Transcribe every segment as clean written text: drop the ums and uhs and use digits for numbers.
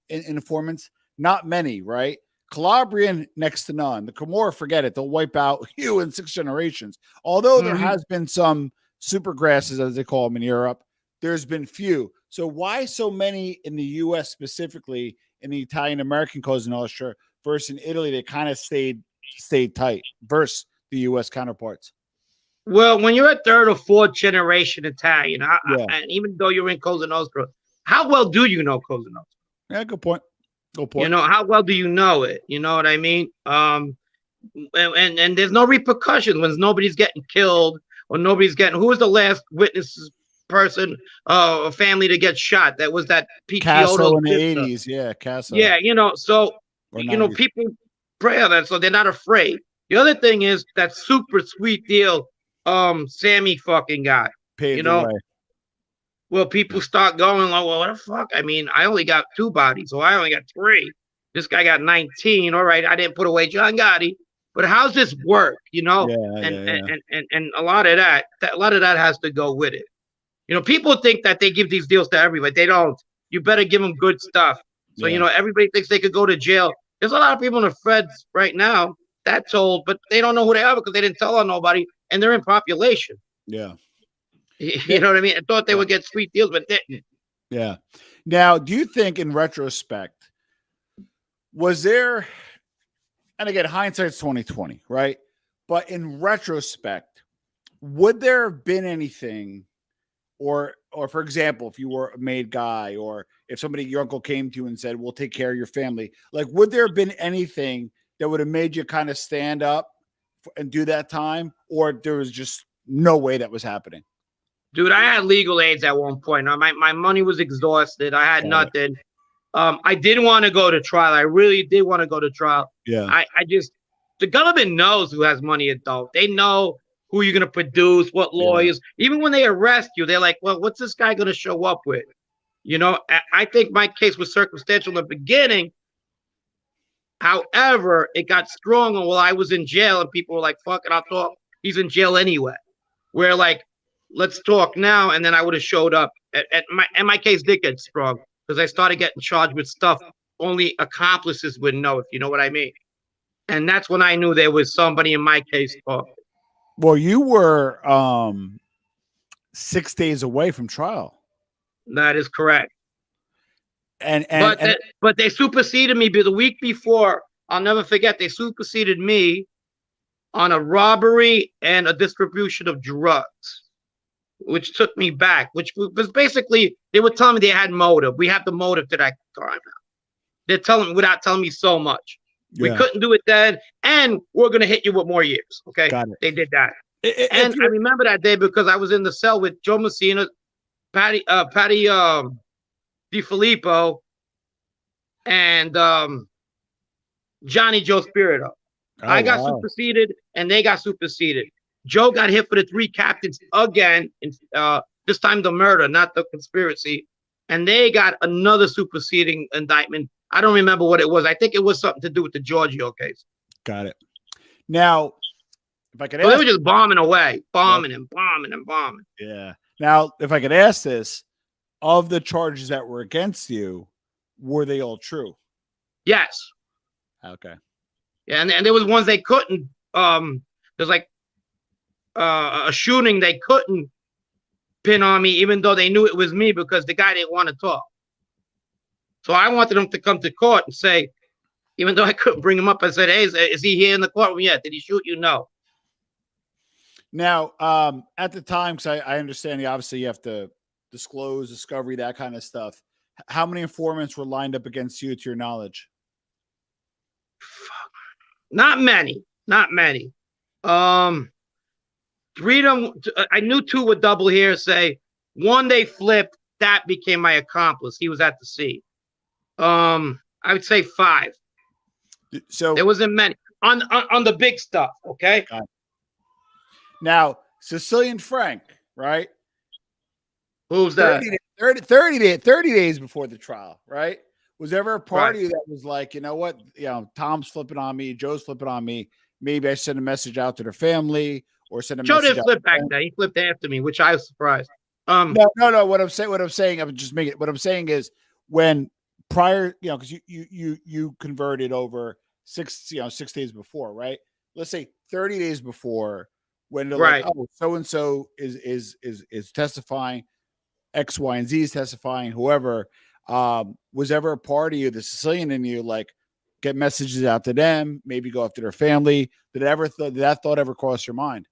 in informants? Not many, right? Calabrian, next to none. The Camorra, forget it. They'll wipe out you in 6 generations. Although there has been some super grasses, as they call them in Europe, there's been few. So why so many in the U.S. specifically, in the Italian-American Cosa Nostra, versus in Italy, they kind of stayed tight versus the U.S. counterparts? Well, when you're a third or fourth generation Italian, and even though you're in Cosa Nostra, how well do you know Cosa Nostra? Yeah, good point. You know, how well do you know it? You know what I mean? And there's no repercussions when nobody's getting killed or nobody's getting. Who was the last witness person, family to get shot? That was that Casso in the 80s. Yeah, Casso. Yeah, you know, so Or you know 90s. people pray on that, so they're not afraid. The other thing is that super sweet deal, Sammy fucking guy. Paved you know. the way. Well, people start going like, well, what the fuck? I mean, I only got 2 bodies, so I only got 3. This guy got 19. All right, I didn't put away John Gotti, but how's this work? You know, and a lot of that has to go with it. You know, people think that they give these deals to everybody. They don't. You better give them good stuff. So you know, everybody thinks they could go to jail. There's a lot of people in the feds right now that's old, but they don't know who they are because they didn't tell on nobody, and they're in population. Yeah. You know what I mean? I thought they would get sweet deals, but didn't. Yeah. Now, do you think in retrospect, was there, and again, hindsight's 2020, right? But in retrospect, would there have been anything, or for example, if you were a made guy, or if somebody, your uncle came to you and said, we'll take care of your family, like, would there have been anything that would have made you kind of stand up and do that time? Or there was just no way that was happening? Dude, I had legal aids at one point. My money was exhausted. I had nothing. I didn't want to go to trial. I really did want to go to trial. Yeah. I just, the government knows who has money at dope. They know who you're going to produce, what lawyers. Even when they arrest you, they're like, well, what's this guy going to show up with? You know, I think my case was circumstantial in the beginning. However, it got stronger while I was in jail and people were like, fuck it, I'll talk. He's in jail anyway. Where like, let's talk now. And then I would have showed up. And my case did get strong because I started getting charged with stuff only accomplices would know, if you know what I mean. And that's when I knew there was somebody in my case talking. Well, you were 6 days away from trial. That is correct. But they superseded me the week before. I'll never forget. They superseded me on a robbery and a distribution of drugs, which took me back, which was basically, they were telling me they had motive. We have the motive to that crime now. They're telling me without telling me so much. We couldn't do it then, and we're going to hit you with more years. Okay. They did that. And I remember that day because I was in the cell with Joe Messina, Patty DiFilippo, and Johnny Joe Spirito. I got superseded, and they got superseded. Joe got hit for the 3 captains again, this time the murder, not the conspiracy. And they got another superseding indictment. I don't remember what it was. I think it was something to do with the Giorgio case. Got it. Now, if I could ask, they were just bombing away, bombing and bombing and bombing. Yeah. Now, if I could ask this, of the charges that were against you, were they all true? Yes. Okay. Yeah, and there was ones they couldn't. There's like a shooting they couldn't pin on me, even though they knew it was me because the guy didn't want to talk. So I wanted him to come to court and say, even though I couldn't bring him up, I said, hey, is he here in the courtroom yet? Did he shoot you? No. Now, at the time, because I understand obviously you have to disclose, discovery, that kind of stuff. How many informants were lined up against you, to your knowledge? Not many. 3 of them, I knew 2 were double hearsay. 1 they flipped. That became my accomplice. He was at the scene. I would say 5. So there wasn't many on the big stuff. Okay. Now, Sicilian Frank, right? Who's that? 30 days before the trial, right? Was there ever a party that was like, you know what? You know, Tom's flipping on me, Joe's flipping on me. Maybe I send a message out to their family or send a Joe message. Joe didn't flip back then. He flipped after me, which I was surprised. No. What I'm saying, I'm just making it. What I'm saying is when prior, because you converted over 6 days before, right? Let's say 30 days before, when they're Right. like, oh, so and so is testifying, X, Y, and Z is testifying, whoever, was ever a part of you, the Sicilian in you, like, get messages out to them, maybe go after their family? Did that thought ever cross your mind?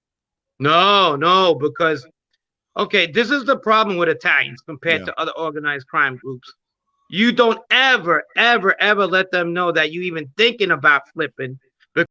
No, because okay, this is the problem with Italians compared to other organized crime groups. You don't ever let them know that you even thinking about flipping